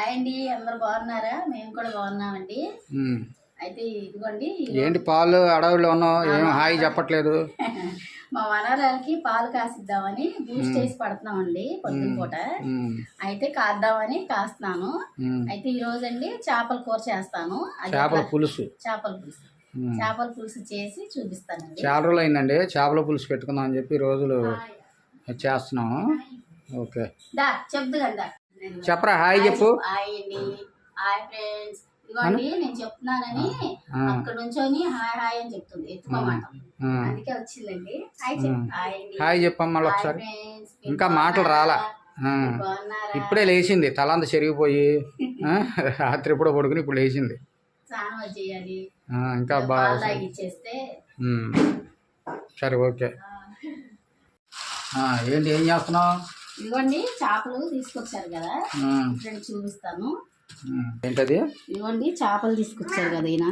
Hi అండి, అందరు బాగున్నారా? మేము కూడా బాగున్నామండి. అయితే ఇదిగోండి, ఏంటి పాలు అడవుల్లో ఉన్నావు, ఏం హాయి చెప్పట్లేదు? మా మనవరాలకి పాలు కాసిద్దామని బూస్ట్ చేసి పడుతున్నామండి పొద్దున పూట. అయితే కాద్దామని కాస్తున్నాను. అయితే ఈ రోజు అండి చేపల కూర చేస్తాను. చేపల పులుసు చేపల పులుసు చేసి చూపిస్తానండి. చాలా రోజులు అయిందండి చేపల పులుసు పెట్టుకుందాం అని చెప్పి రోజులు చేస్తున్నాము. ఓకే చెప్దు కదా, చెప్పరా హాయ్ చెప్పు. హాయ్ అండి, హాయ్ ఫ్రెండ్స్. ఇదిగోండి నేను చెప్తున్నానని అక్కడ నుంచొని హాయ్ హాయ్ అని చెప్తుంది, ఎత్తుకోమాట. అందుకే వచ్చిందండి. హాయ్ చెప్పమ్మ మళ్ళీ ఒకసారి. ఇంకా మాటలు రాలా, ఇప్పుడే లేచింది, తలంతా చెరిగిపోయి రాత్రి ఎప్పుడో పడుకుని ఇప్పుడు లేచింది. స్నానం చేయాలి ఇంకా బాగా ఇచ్చేస్తే సరే. ఓకే ఏంటి ఏం చేస్తున్నావు? ఇదిగోండి చేపలు తీసుకొచ్చారు కదా, ఫ్రెండ్ చూపిస్తాను. ఏంటది? ఇదిగోండి చేపలు తీసుకొచ్చారు కదా ఈయన.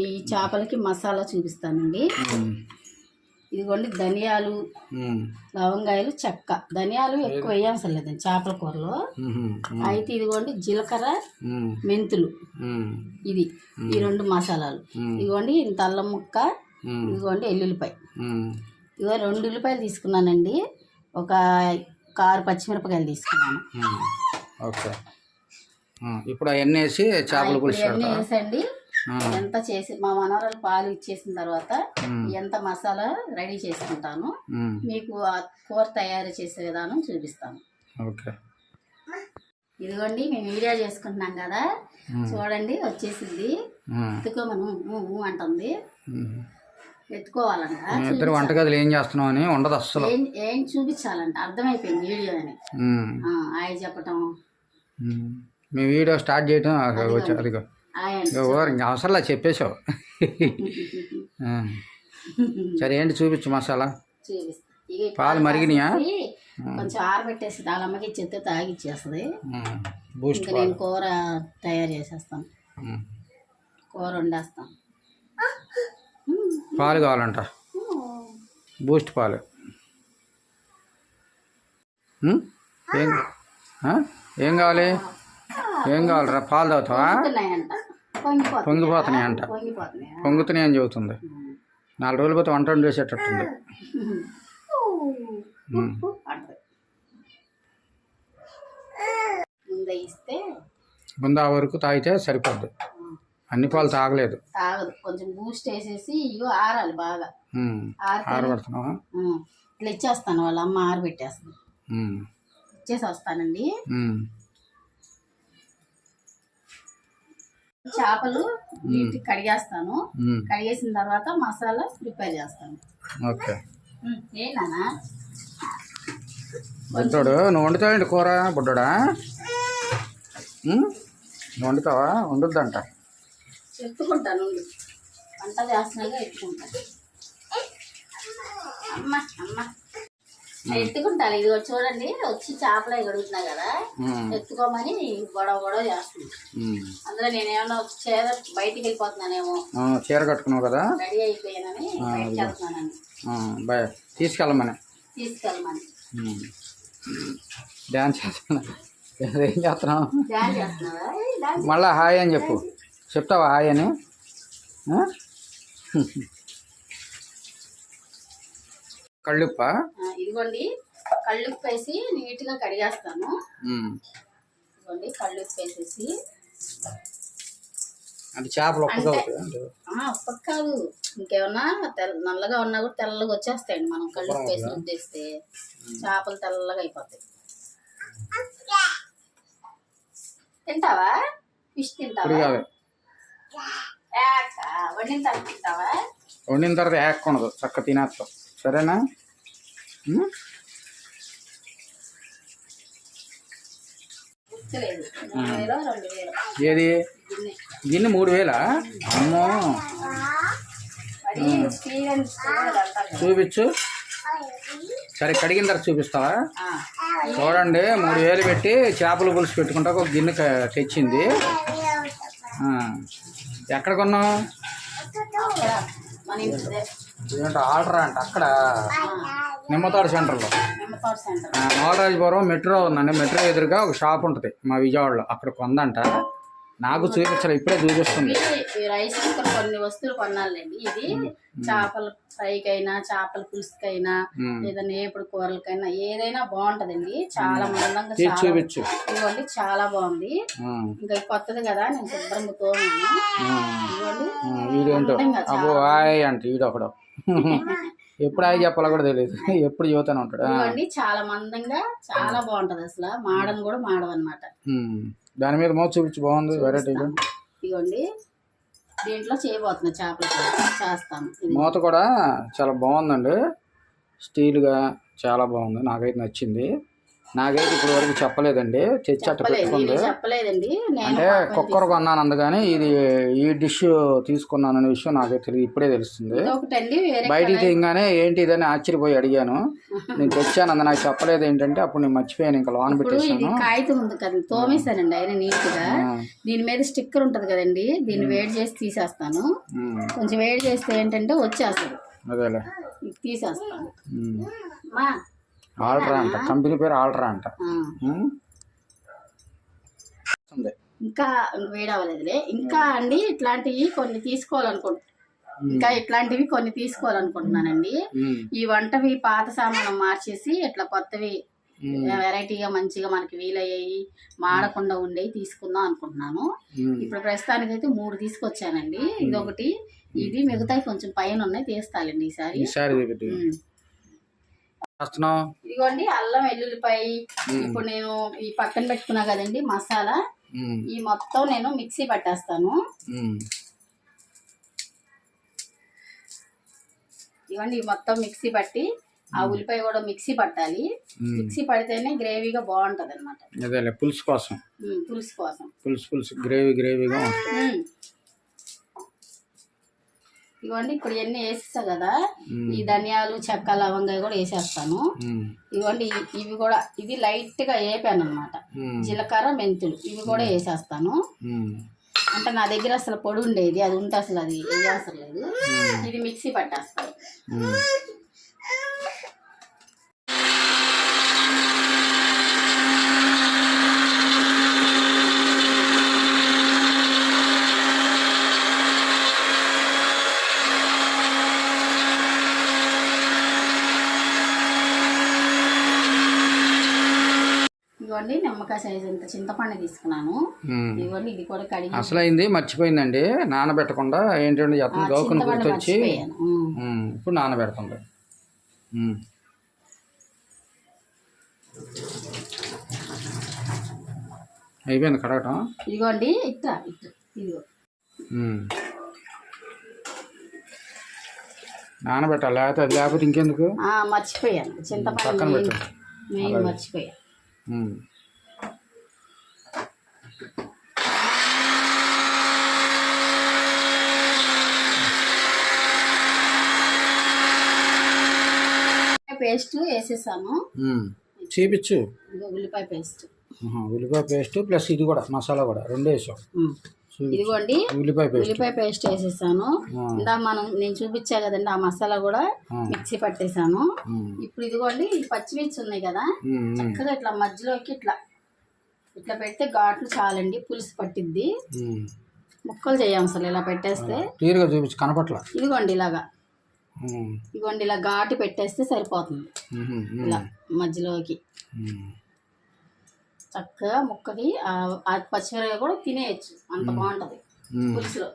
ఈ చేపలకి మసాలా చూపిస్తానండి. ఇదిగోండి ధనియాలు, లవంగాయలు, చెక్క. ధనియాలు ఎక్కువ వేయాల్సిన లేదండి చేపల కూరలో. అయితే ఇదిగోండి జీలకర్ర, మెంతులు, ఇది ఈ రెండు మసాలాలు. ఇదిగోండి ఇంత అల్లం ముక్క, ఇదిగోండి ఎల్లుల్లిపాయ. ఇదిగో 2 ఉల్లిపాయలు తీసుకున్నానండి, ఒక 6 పచ్చిమిరపకాయలు తీసుకున్నాను. ఓకే, ఇప్పుడు అవన్నీ వేసి చేపల పులుసు వేసండి. ఎంత చేసి మా మనవరాలు పాలు ఇచ్చేసిన తర్వాత ఎంత మసాలా రెడీ చేసుకుంటాను, మీకు ఆ కూర తయారు చేసే విధానం చూపిస్తాను. ఓకే, ఇదిగోండి మేము వీడియో చేసుకుంటున్నాం కదా, చూడండి వచ్చేసింది. ఎత్తుకోమను అంటుంది, ఎత్తుకోవాలంట. ఇద్దరు వంటగదిలో ఏం చేస్తున్నావు అని ఉండదు అస్సలు. ఏం చూపించాలంట, అర్థమైపోయింది వీడియో అని. ఆయన చెప్పటం, మీ వీడియో స్టార్ట్ చేయటం అదిగో ఇంకా అవసరంలా చెప్పేశావు. సరే ఏంటి చూపించు మసాలా. పాలు మరిగినాయా? కొంచెం ఆరబెట్టేసి దాలమ్మకి ఇచ్చేస్తే తాగిచ్చేస్తుంది. ఇంకా నేను కూర తయారు చేసేస్తాను, కూర వండేస్తాను. పాలు కావాలంట, బూస్ట్ పాలు. ఏం కావాలి? ఏం కావాలరా? పాలు తాగుతావా? పొంగిపోతున్నాయి అంట, పొంగుతున్నాయి అని చెబుతుంది. 4 రోజులు పోతే వంట వండేసేటట్టుంది. ముందు ఆ వరకు తాగితే సరిపోద్ది, అన్ని పాలు తాగలేదు. కొంచెం బూస్ట్ వేసేసి ఆరాలి బాగా. ఆరబెడుతున్నావా? ఇట్లా ఇచ్చేస్తాను, వాళ్ళ అమ్మ ఆరబెట్టేస్తుంది. ఇచ్చేసి వస్తానండి. చేపలు నీట్గా కడిగేస్తాను, కడిగేసిన తర్వాత మసాలా ప్రిపేర్ చేస్తాను. ఓకే, ఏనా బుడ్డోడు నువ్వు వండుతావండి కూర? బుడ్డోడా నువ్వు వండుతావా? వండుద్దంట. ఎత్తుకుంటాను, వంట చేస్తున్నాగా ఎత్తుకుంటాను. అమ్మ ఎత్తుకుంటాను. ఇది చూడండి, వచ్చి చేపలు కడుగుతున్నా కదా, ఎత్తుకోమని గొడవ చేస్తుంది. అందులో నేనేమన్నా చీర బయటికి వెళ్ళిపోతున్నానేమో, చీర కట్టుకున్నావు కదా, రెడీ అయిపోయానని బయటకు వెళ్తున్నానని. తీసుకెళ్ళమని డ్యాన్స్ చేస్తున్నా. ఏం చేస్తున్నావు? మళ్ళా హాయ్ అని చెప్పు. చెప్తావా హాయ్ అని? కళ్ళుప్ప. ఇదిగోండి కళ్ళుప్పు వేసి నీట్గా కడిగేస్తాను. ఇదిగోండి కళ్ళుప్పు వేసేసి. అంటే చేపలు ఒక్క కాదు, ఇంకేమన్నా నల్లగా ఉన్నా కూడా తెల్లగా వచ్చేస్తాయండి. మనం కళ్ళుప్పు వేసి రుద్దేస్తే చేపలు తెల్లగా అయిపోతాయి. తింటావా? ఫిష్ తింటావా? వండిన తర్వాత తింటావా? వండిన తర్వాత ఏకూడదు, చక్క తినేస్తాం. సరేనా? ఏది గిన్నె 3000? అమ్మో, చూపించు. సరే కడిగిన తర్వాత చూపిస్తావా? చూడండి, 3000 పెట్టి చేపల పులుసు పెట్టుకుంటా ఒక గిన్నె తెచ్చింది. ఎక్కడ కొన్నావు? ఇదేంటో ఆల్ట్రా అంట అక్కడ నిమ్మతోట సెంటర్లో. నిమ్మతోట సెంటర్. నవరాజపురం మెట్రో ఉందండి. మెట్రో ఎదురుగా ఒక షాప్ ఉంటుంది మా విజయవాడలో. అక్కడ కొందంట. నాకు చూపించాలి, ఇప్పుడే చూపిస్తుంది. రైస్ కుక్కర్ కొన్ని వస్తువులు కొనాలండి. ఇది చేపల ఫ్రైకైనా చేపల పులుసుకైనా ఏదైనా ఏపుడు కూరలకైనా ఏదైనా బాగుంటదండి. చాలా మందంగా చూపించు. ఇదిగోండి చాలా బాగుంది. ఇంకా కొత్తది కదా నేను శుభ్రంగా తోమాను. వీడేంటో అబ్బో హాయ్ అంటే వీడొకడు ఎప్పుడు హాయ్ చెప్పాలో కూడా తెలియదు, ఎప్పుడు చూతూనే ఉంటాడు. ఇదిగోండి చాలా మందంగా చాలా బాగుంటది. అసలు మాడని కూడా మాడవన్నమాట. దాని మీద మూత చూపించి బాగుంది వెరైటీగా. ఇదిగోండి దీంట్లో చేయబోతున్నా చేపల చేస్తాను. మూత కూడా చాలా బాగుందండి, స్టీల్గా చాలా బాగుంది. నాకైతే నచ్చింది. నాకైతే ఇప్పుడు వరకు చెప్పలేదండి. తెచ్చి అట్ట పెట్టుకుంది. చెప్పలేదండి అంటే కుక్కర్ కొన్నాను అందుకని ఇది ఈ డిష్ తీసుకున్నాను అనే విషయం నాకైతే తెలియదు, ఇప్పుడే తెలుస్తుంది. బయటికి తీయగానే ఏంటి ఇదని ఆశ్చర్యపోయి అడిగాను. నేను తెచ్చాను అందు నాకు చెప్పలేదు ఏంటంటే అప్పుడు నేను మర్చిపోయాను, ఇంకా లోన్ పెట్టేసాను. కాగితం ఉంది కదా తోమేశానండి ఆయన నీట్ గా. దీని మీద స్టిక్కర్ ఉంటది కదండి, దీన్ని వేడి చేసి తీసేస్తాను. కొంచెం వేడి చేస్తే ఏంటంటే వచ్చేస్తుంది. అదేలే తీసేస్తాను. ఆల్ట్రా అంట, కంపెనీ పేరు ఆల్ట్రా అంట. ఇంకా వేడి అవ్వలేదులే. ఇంకా అండి ఇట్లాంటివి కొన్ని తీసుకోవాలనుకుంటున్నానండి. ఈ వంటవి పాత సామాను మార్చేసి ఇట్లా కొత్తవి వెరైటీగా మంచిగా మనకి వీలయ్యాయి మాడకుండా ఉండేవి తీసుకుందాం అనుకుంటున్నాను. ఇప్పుడు ప్రస్తుతానికి అయితే 3 తీసుకొచ్చానండి. ఇదొకటి, ఇది మిగతాయి కొంచెం పైన ఉన్నాయి, తీస్తాలండి ఈసారి. ఇదిగోండి అల్లం వెల్లుల్లిపాయ. ఇప్పుడు నేను ఈ పక్కన పెట్టుకున్నా కదండి మసాలా, ఈ మొత్తం నేను మిక్సీ పట్టేస్తాను. ఇవ్వండి ఈ మొత్తం మిక్సీ పట్టి ఆ ఉల్లిపాయ కూడా మిక్సీ పట్టాలి. మిక్సీ పడితేనే గ్రేవీగా బాగుంటది అనమాట. పులుసు కోసం పులుసు గ్రేవీగా ఉంటుంది. ఇవ్వండి ఇప్పుడు ఇవన్నీ వేసేస్తా కదా, ఈ ధనియాలు చెక్క లవంగాయ కూడా వేసేస్తాను. ఇవ్వండి ఇవి కూడా, ఇది లైట్ గా వేపాను అనమాట. జీలకర్ర మెంతులు ఇవి కూడా వేసేస్తాను. అంటే నా దగ్గర అసలు పొడి ఉండేది, అది ఉంటే అసలు అది వేయవసరం లేదు. ఇది మిక్సీ పట్టేస్తాను. ఇవ్వండి నిమ్మకాయ సైజ్ అంత చింతపండు తీసుకున్నాను. ఇవ్వండి ఇది కూడా కడిగి అసలు అయింది మర్చిపోయిందండి నానబెట్టకుండా. ఏంటంటే గౌకుని గుర్తొచ్చి ఇప్పుడు నానబెడుతుంది. అయిపోయింది కడగటం. ఇదిగోండి ఇట్లా ఇదిగో నానబెట్టాలి, లేకపోతే ఇంకెందుకు. మర్చిపోయాను చింతపండు మెయిన్ మర్చిపోయాను. పేస్ట్ వేసేసాను. చూపించు. ఉల్లిపాయ పేస్ట్ ప్లస్ ఇది కూడా మసాలా కూడా 2 వేసాం. ఇదిగోండి ఉల్లిపాయ పేస్ట్ వేసేసాను. నేను చూపించా కదండి ఆ మసాలా కూడా మిక్సీ పట్టేసాను. ఇప్పుడు ఇదిగోండి ఈ పచ్చిమిర్చి ఉన్నాయి కదా, చక్కగా ఇట్లా మధ్యలోకి ఇట్లా పెడితే ఘాట్లు చాలండి, పులుసు పట్టిద్ది. ముక్కలు చేయం అసలు ఇలా పెట్టేస్తే. కనపట్ల. ఇదిగోండి ఇలా ఘాటు పెట్టేస్తే సరిపోతుంది. ఇలా మధ్యలోకి చక్కగా ముక్కకి ఆ పచ్చిమిరపకాయ కూడా తినేయచ్చు, అంత బాగుంటది పులుసులో.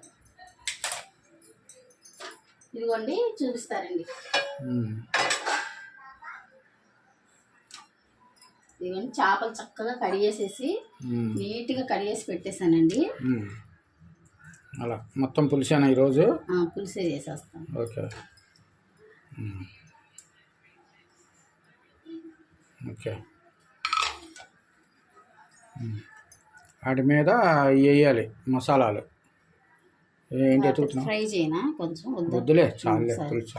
ఇదిగోండి చూపిస్తారండి. ఇదిగోండి చేపలు చక్కగా కడిగేసేసి నీట్గా కడిగేసి పెట్టేశానండి. అలా మొత్తం పులుసేనా ఈరోజు? పులుసే చేసేస్తాను. ఓకే వాటి మీద వేయాలి మసాలాలు. ఏంటి ఎత్తుకుతున్నావు? ఫ్రై చేయనా కొంచెం? వద్దులే చాలే, పులుసు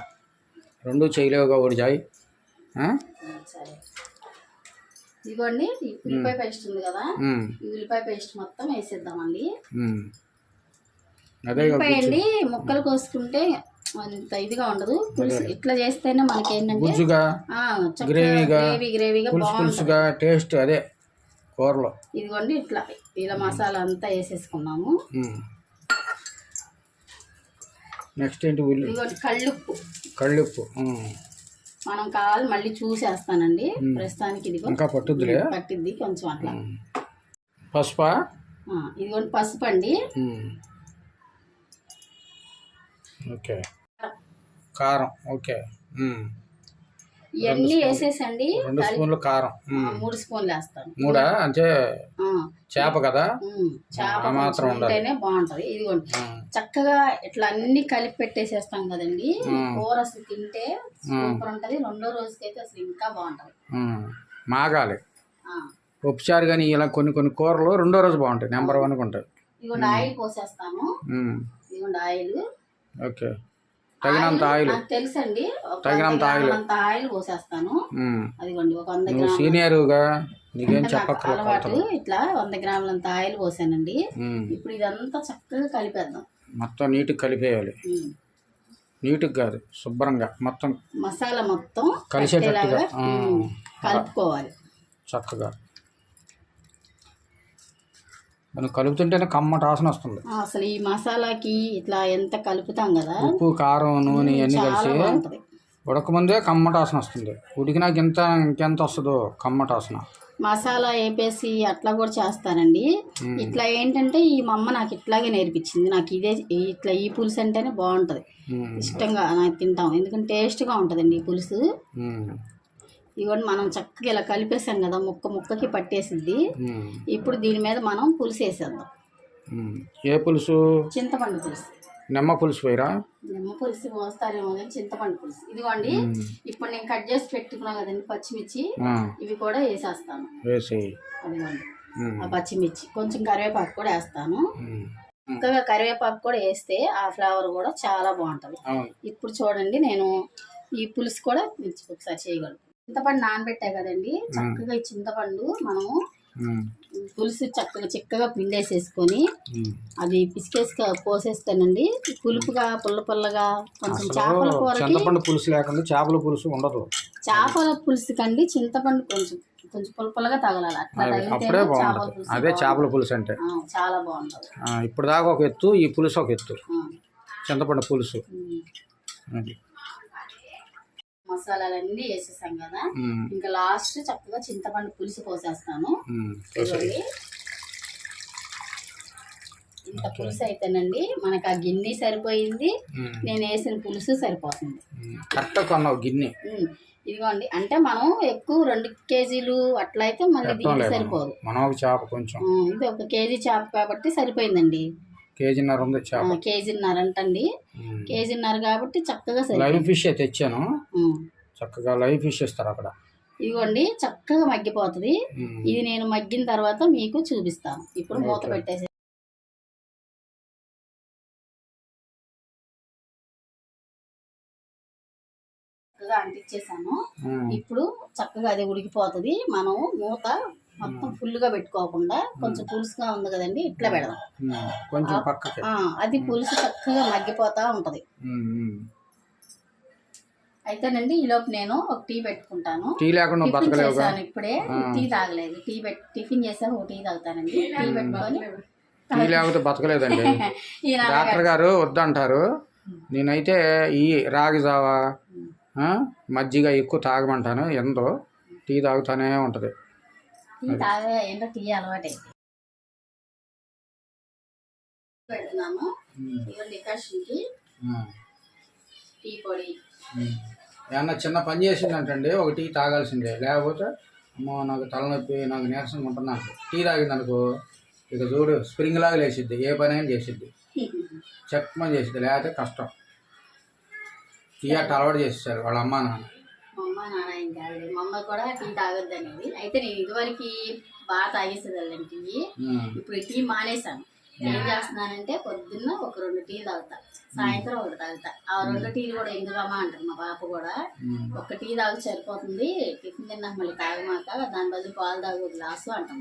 2 చేయలేవుగా ఒకటి జాయి. ఇదిగోండి ఉల్లిపాయ పేస్ట్ ఉంది కదా, ఈ ఉల్లిపాయ పేస్ట్ మొత్తం వేసేద్దామండి. ఉల్లిపాయ అండి ముక్కలు కోసుకుంటే అంత ఇదిగా ఉండదు. పులుసు ఇట్లా చేస్తేనే మనకి ఏంటంటే గుజ్జుగా గ్రేవీగా పులుసుగా టేస్ట్ అదే కూరలో. ఇదిగోండి ఇట్లా ఇలా మసాలా అంతా వేసేసుకున్నాము. నెక్స్ట్ ఏంటి? ఇదిగోండి కళ్ళుప్పు మనం కావాలి మళ్ళీ చూసేస్తానండి. ప్రస్తుతానికి ఇది ఇంకా పట్టిద్ది కొంచెం అట్లా. పసుపా? ఇదిగోండి పసుపు అండి. ఓకే. కారం. ఓకే. ఇవన్నీ వేసేసండి. 2 స్పూన్లు కారం. 3 స్పూన్లు వేస్తాను. 3 అంటే చేప కదా, చేప మాత్రం ఉంటేనే బాగుంటది. ఇదిగోండి చక్కగా ఇట్లా అన్ని కలిపి పెట్టేసేస్తాం కదండి. కూర అసలు తింటే సూపర్ ఉంటది. రెండో రోజుకైతే అసలు ఇంకా బాగుంటది. మాగాలి ఉప్పుచారు కానీ ఇలా కొన్ని కూరలు రెండో రోజు బాగుంటాయి. నెంబర్ 1 ఉంటాయి. ఇదిగోండి ఆయిల్ పోసేస్తాను. ఇదిగోండి ఆయిల్. ఓకే. తగినంత ఆయిల్ తెలుసండి. తగినంత ఆయిల్ పోసేస్తాను. అదిగోండి ఒక 100 గ్రాములు. సీనియర్గా నీకేం అలవాటు. ఇట్లా 100 గ్రాములంత ఆయిల్ పోసానండి. ఇప్పుడు ఇదంతా చక్కగా కలిపేద్దాం. మొత్తం నీట్గా కలిపేయాలి. నీట్గా కాదు, శుభ్రంగా మొత్తం మసాలా మొత్తం కలిసేటట్టుగా కలుపుకోవాలి చక్కగా. మనం కలుపుతుంటేనే కమ్మట వాసన వస్తుంది. అసలు ఈ మసాలాకి ఇట్లా ఎంత కలుపుతాం కదా, ఉప్పు కారం నూనె అన్నీ కలిసి ఉడకముందే కమ్మట వాసన వస్తుంది. ఉడికినాక ఇంకెంత వస్తుందో కమ్మట వాసన. మసాలా వేపేసి అట్లా కూడా చేస్తానండి. ఇట్లా ఏంటంటే ఈ మా అమ్మ నాకు ఇట్లాగే నేర్పించింది. నాకు ఇదే ఇట్లా ఈ పులుసు అంటేనే బాగుంటది, ఇష్టంగా నాకు తింటాం. ఎందుకంటే టేస్ట్గా ఉంటుందండి ఈ పులుసు. ఇవన్నీ మనం చక్కగా ఇలా కలిపేసాం కదా, ముక్కకి పట్టేసిద్ది. ఇప్పుడు దీని మీద మనం పులుసు వేసేద్దాం. ఏ పులుసు? చింతపండు పులుసు. నిమ్మ పులుసు వేరా? నిమ్మ పులుసు పోస్తారేమో కానీ చింతపండు పులుసు. ఇదిగోండి ఇప్పుడు నేను కట్ చేసి పెట్టుకున్నా కదండి పచ్చిమిర్చి, ఇవి కూడా వేసేస్తాను. అదిగోండి ఆ పచ్చిమిర్చి, కొంచెం కరివేపాకు కూడా వేస్తాను. చక్కగా కరివేపాకు కూడా వేస్తే ఆ ఫ్లేవర్ కూడా చాలా బాగుంటుంది. ఇప్పుడు చూడండి నేను ఈ పులుసు కూడా ఒకసారి చేయగలను. చింతపండు నానబెట్టాయి కదండి, చక్కగా ఈ చింతపండు మనము పులుసు చక్కగా చిక్కగా పిండేసేసుకొని అది పిసికేసి పోసేస్తానండి. పులుపుగా పుల్లగా కొంచెం చేపల కూరకి పులుసు లేకుండా చేపల పులుసు ఉండదు. చేపల పులుసు కండి చింతపండు కొంచెం పుల్లగా తగలాలి. అప్పుడే బాగుంటుంది. అదే చేపల పులుసు అంటే చాలా బాగుంటుంది. ఇప్పుడు దాకా ఒక ఎత్తు, ఈ పులుసు ఒక ఎత్తు. చింతపండు పులుసు మసాలాలన్నీ వేసేసాం కదా, ఇంకా లాస్ట్ చక్కగా చింతపండు పులుసు పోసేస్తాను. ఇంత పులుసు అయితేనండి మనకు ఆ గిన్నె సరిపోయింది, నేను వేసిన పులుసు సరిపోతుంది. గిన్నె ఇదిగోండి. అంటే మనం ఎక్కువ 2 కేజీలు అట్లయితే మళ్ళీ దీనికి సరిపోదు. ఇది 1 కేజీ చేప కాబట్టి సరిపోయిందండి. కేజీన్నర ఉంది చేప. కేజీన్నర అంటండి. కేజీన్నర కాబట్టి చక్కగా లైవ్ ఫిష్ తెచ్చాను. చక్కగా లైవ్ ఫిష్ ఇస్తారు అక్కడ. ఇదిగోండి చక్కగా మగ్గిపోతుంది. ఇది నేను మగ్గిన తర్వాత మీకు చూపిస్తాను. ఇప్పుడు మూత పెట్టేసి చక్కగా అంటించేసాను. ఇప్పుడు చక్కగా అది ఉడికిపోతుంది. మనం మూత మొత్తం ఫుల్గా పెట్టుకోకుండా కొంచెం పులుసుగా ఉంది కదండి, ఇట్లా పెడదాం. అది పులుసు చక్కగా మగ్గిపోతా ఉంటది. అయితేనండి ఈలోపు నేను ఒక టీ పెట్టుకుంటాను. టీ లేకుండా చేశాను ఇప్పుడే, టీ తాగలేదు. టిఫిన్ చేశాను, ఒక టీ తాగుతానండి. టీ పెట్టుకొని టీ లేకపోతే బతకలేదండి. డాక్టర్ గారు వద్దంటారు. నేనైతే ఈ రాగి జావా మజ్జిగ ఎక్కువ తాగమంటాను. ఎంతో టీ తాగుతానే ఉంటది. టీ తాగే ఏంటో టీ అలవాటు పెడుతున్నాము. డికాషన్కి టీ పొడి ఏమన్నా చిన్న పని చేసిందంటండి, ఒక టీ తాగాల్సిందే. లేకపోతే అమ్మో నాకు తలనొప్పి, నాకు నీరసంగా ఉంటున్నాను. టీ తాగిందనుకో ఇక చూడు స్ప్రింగ్ లాగా లేచిద్ది, ఏ పని అయినా చేసిద్ది, చెక్కమని చేసిద్ది. లేకపోతే కష్టం. టీ అట్ట అలవాటు చేసేసారు వాళ్ళ అమ్మ నాన్న. మా నాన్న ఏం కాదు, మా అమ్మ కూడా టీ తాగొద్దు అనేది. అయితే నేను ఇదివరకు బాగా తాగేసేదాన్ని టీ. ఇప్పుడు టీ మానేశాను. ఏం చేస్తున్నానంటే పొద్దున్న ఒక 2 టీలు తాగుతా, సాయంత్రం 1 తాగుతా. ఆ 2 టీలు కూడా ఎందుకమ్మా అంటారు మా పాప కూడా. 1 టీ తాగు సరిపోతుంది, టిఫిన్ తిన్నాక మళ్ళీ తాగమాక, దాని బదులు పాలు తాగు గ్లాసు అంటాం.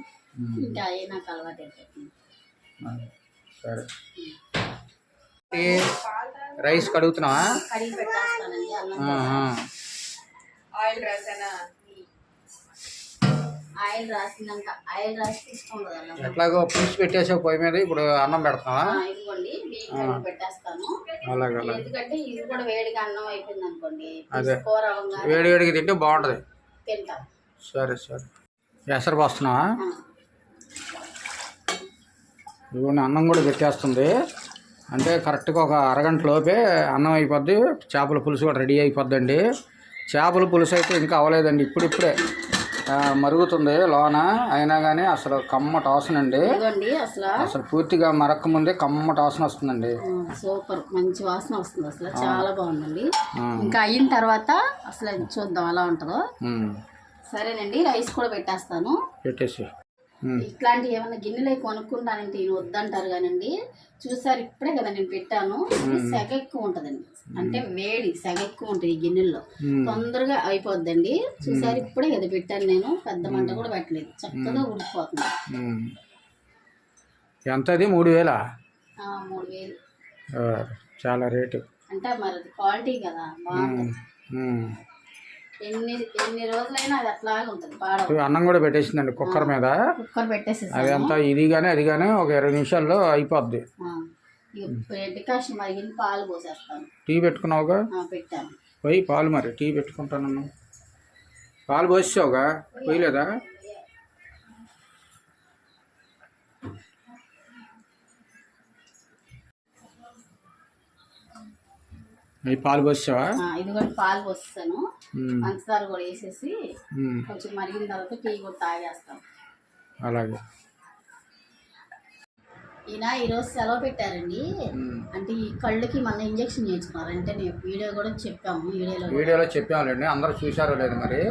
ఇంకా అయ్యే నాకు అలవాటు అయిపోతుంది. రైస్ కడుగుతున్నావా? కడిగి పెట్టేస్తానండి అన్నం. ఆయిల్ రాసినాక ఆయిల్ రాసి తీసుకుంటుంది. ఎట్లాగో పులుసు పెట్టేసావు పొయ్యి మీద, ఇప్పుడు అన్నం పెడతావా? ఇదిగోండి బియ్యం పెట్టేస్తాను. అలాగే ఎందుకంటే ఇది కూడా వేడిగా అన్నం అయిపోయింది అనుకోండి, అదే కూర వేడి వేడికి తింటే బాగుంటది. తింటాం. సరే సరే. ఎసరు పోస్తున్నావా? ఇవన్నీ అన్నం కూడా పెట్టేస్తుంది అంటే కరెక్ట్గా ఒక అరగంట లోపే అన్నం అయిపోద్ది. చేపల పులుసు కూడా రెడీ అయిపోద్దండి. చేపల పులుసు అయితే ఇంకా అవ్వలేదండి, ఇప్పుడిప్పుడే మరుగుతుంది లోన. అయినా కానీ అసలు కమ్మటి వాసన అండి. అసలు పూర్తిగా మరక్క ముందే కమ్మటి వాసన వస్తుందండి. సూపర్, మంచి వాసన వస్తుంది. అసలు చాలా బాగుందండి. ఇంకా అయిన తర్వాత అసలు చూద్దాం ఎలా ఉంటుందో. సరేనండి, రైస్ కూడా పెట్టేస్తాను. పెట్టేసి ఇట్లాంటి ఏమన్నా గిన్నెలు కొనుక్కుంటానంటే ఈయన వద్దంటారు కానండి. చూసారు ఇప్పుడే కదా నేను పెట్టాను. సెగ ఎక్కువ ఉంటదండి, అంటే వేడి సెగ ఎక్కువ ఉంటుంది ఈ గిన్నెల్లో, తొందరగా అయిపోద్దండి. చూసారు ఇప్పుడే కదా పెట్టాను నేను, పెద్ద మంట కూడా పెట్టలేదు, చక్కగా ఉడికిపోతుంది. ఎంత అది? 3000? 3000. చాలా రేటు. అంటే మరి క్వాలిటీ కదా, బాగుంటుంది. ఎన్ని రోజులైనా అది అట్లాగే ఉంటుంది, పాడవు. అన్నం కూడా పెట్టేసిందండి కుక్కర్ మీద. కుక్కర్ పెట్టేసి అది అంతా ఇది కానీ అది కానీ ఒక 20 నిమిషాల్లో అయిపోద్ది. డికాషన్ మరిగిన పాలు పోసేస్తాను. టీ పెట్టుకున్నావుగా? పెట్టాను. పోయి పాలు, మరి టీ పెట్టుకుంటాను. పాలు పోసావుగా? పోయలేదా? ఈ పాలు పోసావా? ఇదిగోండి పాలు పోస్తాను. పంచదార కూడా వేసేసి కొంచెం మరిగిన తర్వాత టీ కూడా తాగేస్తాం. అలాగే. ఈయన ఈరోజు సెలవు పెట్టారండి. అంటే ఈ కళ్ళకి మన ఇంజక్షన్ చేయించుకున్నారు. అంటే నేను వీడియో కూడా చెప్పాము, వీడియోలో చెప్పాములేండి, అందరూ చూసారో లేదు మరి.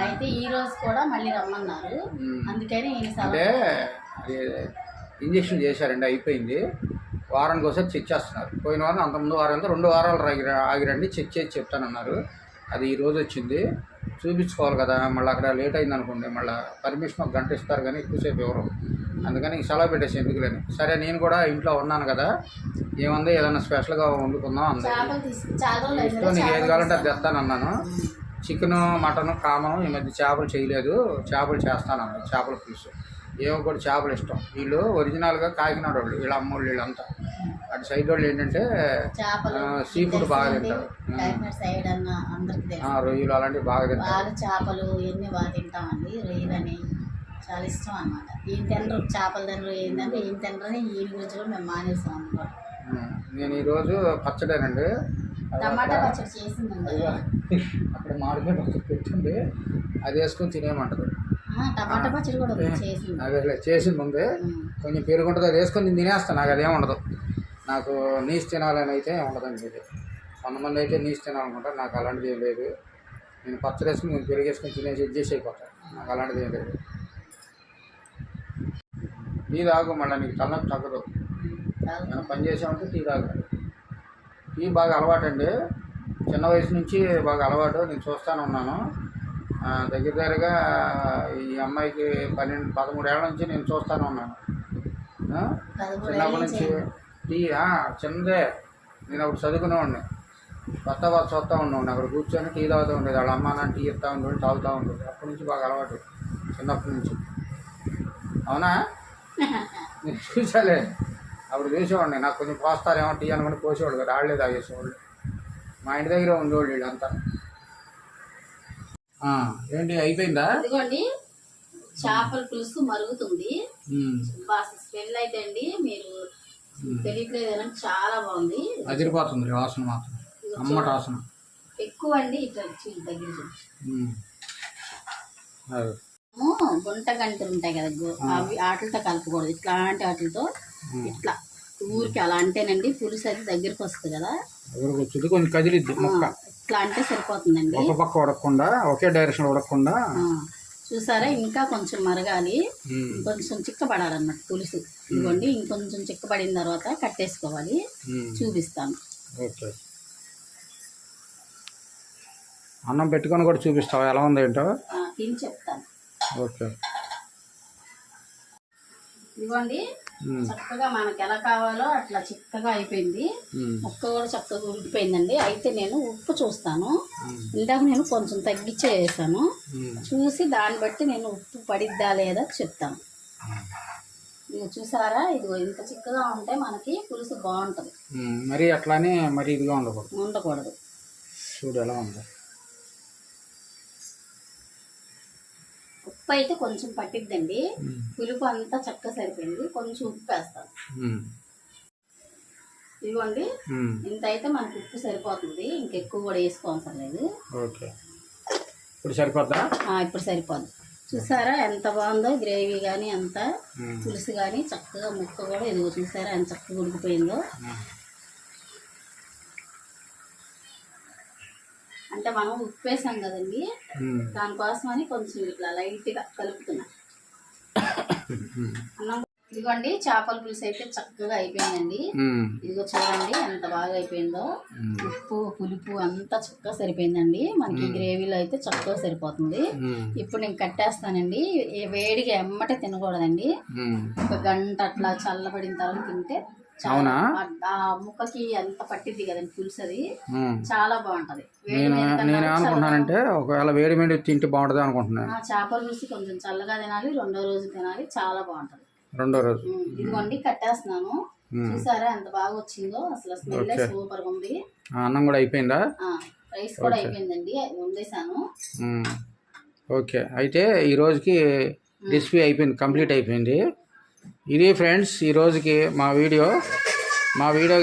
అయితే ఈ రోజు కూడా మళ్ళీ రమ్మన్నారు. అందుకని అంటే ఇంజక్షన్ చేశారండి, అయిపోయింది. వారానికి ఒకసారి చెక్ చేస్తున్నారు. పోయిన వారం అంతకుముందు వారం 2 వారాలు ఆగిరండి, చెక్ చేసి చెప్తానన్నారు. అది ఈరోజు వచ్చింది. చూపించుకోవాలి కదా, మళ్ళీ అక్కడ లేట్ అయింది అనుకోండి, మళ్ళీ పర్మిషన్ 1 గంట ఇస్తారు కానీ ఎక్కువసేపు ఎవరు. అందుకని సెలవు పెట్టేసి ఎందుకులేని. సరే నేను కూడా ఇంట్లో ఉన్నాను కదా, ఏముంది ఏదైనా స్పెషల్గా వండుకుందాం అంది. ఇష్టం నీకు ఏది కావాలంటే అది తెస్తానన్నాను. Chicken, mutton common. ఈ మధ్య చేపలు చేయలేదు, చేపలు చేస్తానన్నాను. చేపల పులుసు ఏమో కూడా చేపలు ఇష్టం. వీళ్ళు ఒరిజినల్గా కాకినాడ వాళ్ళు, వీళ్ళ అమ్మోళ్ళు, వీళ్ళంతా అటు సైడ్ వాళ్ళు ఏంటంటే సీ ఫుడ్ బాగా తింటారు. రొయ్యలు అలాంటివి బాగా తింటారు. చేపలు ఇవన్నీ బాగా తింటామండి. రొయ్యలు అని చాలా ఇష్టం అన్నమాట. ఈయన తినరు, చేపలు తినరు. ఏంటంటే ఈయన తినరని ఈయన గురించి కూడా మేము మానేస్తాం అన్నమాట. నేను ఈరోజు పచ్చడేనండి, టమాటా పచ్చడి చేసిందండి. అక్కడ మామిడికాయ పచ్చడి పెట్టింది, అది వేసుకొని తినేయమంటది. టమాటా పచ్చడి కూడా అదే చేసింది ఉంది. కొంచెం పెరుగుంటుంది, అది వేసుకొని నేను తినేస్తాను. నాకు అదేం ఉండదు. నాకు నీసు తినాలని అయితే ఉండదండి. ఇది కొంతమంది అయితే నీసు తినాలనుకుంటారు, నాకు అలాంటిది ఏం లేదు. నేను పచ్చడి వేసుకుని నేను పెరుగు వేసుకొని తినేసి అడ్జస్ట్ అయిపోతాను. నాకు అలాంటిది ఏం లేదు. టీ తాగు, మళ్ళీ నీకు తలనొప్పి తగ్గదు. నేను పని చేసామంటే టీ తాగు. టీ బాగా అలవాటు అండి, చిన్న వయసు నుంచి బాగా అలవాటు. నేను చూస్తూనే ఉన్నాను. దగ్గరగా ఈ అమ్మాయికి 13 ఏళ్ళ నుంచి నేను చూస్తూనే ఉన్నాను. చిన్నప్పటి నుంచి టీ చిన్నదే. నేను అప్పుడు చదువుకునేవాడిని, కొత్త చూస్తూ ఉండేవాడిని. అక్కడ కూర్చొని టీ తాగుతూ ఉండేది. వాళ్ళ అమ్మ నాన్న టీ ఇస్తూ ఉండేది, తాగుతూ ఉండేది. అప్పటి నుంచి బాగా అలవాటు, చిన్నప్పటి నుంచి. అవునా? నేను చూసాలే, అప్పుడు చూసేవాడిని. నాకు కొంచెం పోస్తారేమో టీ అనుకుంటే పోసేవాడు కదా, ఆడలే తాగేసేవాళ్ళు. మా ఇంటి దగ్గర ఉండేవాళ్ళు వీళ్ళంతా. ఏంటి అయిపోయిందా? ఇదిగోండి చేపల పులుసు మరుగుతుంది. స్మెల్ అయితే అండి మీరు తెలియట్లేదు, చాలా బాగుంది, అదిరిపోతుంది. వాసన మాత్రం అమ్మటి వాసన ఎక్కువ అండి. ఇట్లా దగ్గర గుంట గంటలు ఉంటాయి కదా, అవి వాటితో కలపకూడదు. ఇట్లాంటి వాటితో ఇట్లా ఊరికి అలా అంటేనండి పులుసు అయితే దగ్గరికి వస్తుంది కదా, కొంచెం కదిలిద్ది మొక్క. ఇట్లా అంటే సరిపోతుందండి. ఒక పక్క ఉడకకుండా ఒకే డైరెక్షన్ ఉడకకుండా. చూసారా, ఇంకా కొంచెం మరగాలి, కొంచెం చిక్కబడాలన్నమాట పులుసు. ఇదిగోండి ఇంకొంచెం చిక్కబడిన తర్వాత కట్టేసుకోవాలి. చూపిస్తాను. ఓకే, అన్నం పెట్టుకొని కూడా చూపిస్తావా ఎలా ఉందో ఏంటో? తిని చెప్తాను. ఓకే, ఇదిగోండి చక్కగా మనకి ఎలా కావాలో అట్లా చిక్కగా అయిపోయింది. ముక్క కూడా చక్కగా ఉడికిపోయిందండి. అయితే నేను ఉప్పు చూస్తాను. ఇందాక నేను కొంచెం తగ్గించే వేసాను. చూసి దాన్ని బట్టి నేను ఉప్పు పడిద్దా లేదా చెప్తాను. ఇది చూసారా, ఇది ఇంత చిక్కగా ఉంటే మనకి పులుసు బాగుంటుంది. మరి అట్లానే మరి ఇదిగా ఉండకూడదు. చూడు ఎలా ఉంది. ఉప్పు అయితే కొంచెం పట్టిద్దండి. పులుపు అంతా చక్కగా సరిపోయింది. కొంచెం ఉప్పు వేస్తాను. ఇదిగోండి, ఇంత అయితే మనకు ఉప్పు సరిపోతుంది. ఇంకెక్కువ కూడా వేసుకోవసరం లేదు. ఇప్పుడు సరిపోద్దా? ఇప్పుడు సరిపోద్ది. చూసారా ఎంత బాగుందో గ్రేవీ కానీ అంత పులుసు కానీ చక్కగా ముక్క కూడా ఇదిగో చూసారా ఎంత చక్కగా ఉడికిపోయిందో. అంటే మనం ఉప్పు వేసాం కదండి, దానికోసమని కొంచెం ఇట్లా లైట్గా కలుపుతున్నా అన్నం. ఇదిగోండి చేపల పులుసు అయితే చక్కగా అయిపోయిందండి. ఇదిగో చూడండి ఎంత బాగా అయిపోయిందో. ఉప్పు పులుపు అంతా చక్కగా సరిపోయిందండి. మనకి గ్రేవీలో అయితే చక్కగా సరిపోతుంది. ఇప్పుడు నేను కట్టేస్తానండి. వేడిగా ఎమ్మటే తినకూడదండి. ఒక గంట అట్లా చల్లబడిన తర్వాత తింటే ఆ ముక్కకి అంత పట్టిద్ది కదండి పులుసు. అది చాలా బాగుంటది. నేనేమనుకుంటున్నానంటే ఒకవేళ వేడి వేడి తింటే బాగుంటది అనుకుంటున్నాను. చేపల పులుసు కొంచెం చల్లగా తినాలి, రెండో రోజు తినాలి, చాలా బాగుంటది. రెండో రోజు ఇదిగోండి కట్టేస్తున్నాను. చూసారా ఎంత బాగా వచ్చిందో. అసలు స్మెల్ సూపర్ గా ఉంది. అన్నం కూడా అయిపోయిందా? రైస్ కూడా అయిపోయిందండి, వండేసాను. ఓకే, అయితే ఈ రోజుకి రెసిపీ అయిపోయింది, కంప్లీట్ అయిపోయింది. ఇది ఫ్రెండ్స్ ఈ రోజుకి మా వీడియో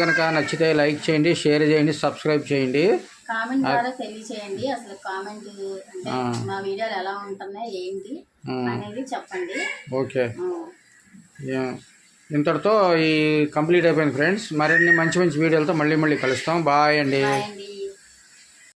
కనుక నచ్చితే లైక్ చేయండి, షేర్ చేయండి, సబ్స్క్రైబ్ చేయండి. కామెంట్ ద్వారా తెలియచేయండి. అసలు కామెంట్ అంటే మా వీడియోలు ఎలా ఉంటున్నాయి ఏంటి అనేది చెప్పండి. ఓకే, ఇంతటితో ఈ కంప్లీట్ అయిపోయింది ఫ్రెండ్స్. మరిన్ని మంచి మంచి వీడియోలతో మళ్ళీ కలుస్తాం. బాయ్ అండి.